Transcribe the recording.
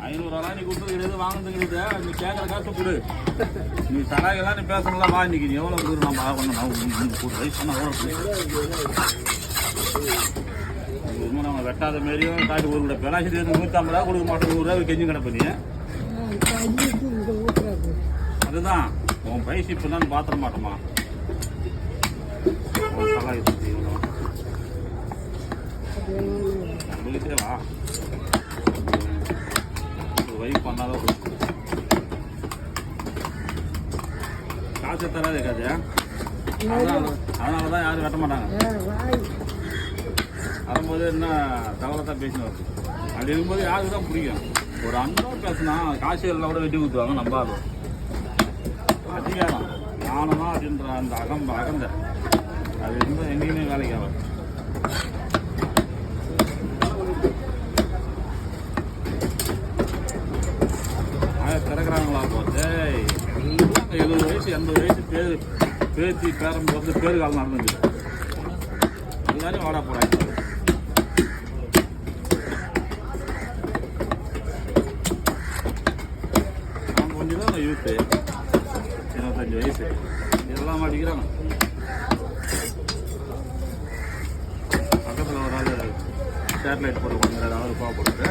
500 நீ கொடுத்தது கிடையாது, வாங்கினது கிடையாது. நீ கேட்குற காசு கொடு. நீ தராகெல்லாம் நீ பேசணும்லாம் வாங்கிக்க. நீ எவ்வளோ கொடுக்குற நம்ம ஆகணும் கொடு. வயசு பண்ணால் எவ்வளோ நம்ம வெட்டாத மாரியும் காட்டு ஒரு கூட பெலாசி 150 ரூபா கொடுக்க மாட்டோம். 100 ரூபா கெஞ்சி கிடப்ப நீ. அதுதான் உன் பைசு இப்போ தான் பாத்திர மாட்டோமா. நம்மளுக்கே வா வைப் பண்ணாதான் காசு தராது காசு. அதனால தான் யாரும் வெட்ட மாட்டாங்க. வரும்போது என்ன தகவலை பேசினு வருது. அப்படி இருக்கும்போது யாருக்கு தான் பிடிக்கும். ஒரு அன்பா பேசினா காசு எல்லாம் கூட வெட்டி ஊற்றுவாங்க. நம்பாது அதிகாரம் நானும் அப்படின்ற அந்த அகந்த அது இருந்தால் எங்கேயுமே வேலைக்கு ஆகும். திறக்கிறாங்களா பார்த்து எல்லாம் 70 வயசு 80 வயசு பேத்தி பேரம் போகிறது பேரு காலம் நடந்துச்சு. எல்லாரும் வாடா போகிறாங்க. நான் கொஞ்சம் தான் யூத்து 25 வயசு இதெல்லாம் மாட்டிக்கிறாங்க. பக்கத்தில் ஒரு ஆள் சேட்டலைட் போட்டு கொஞ்சம் 2000 ரூபா போட்டு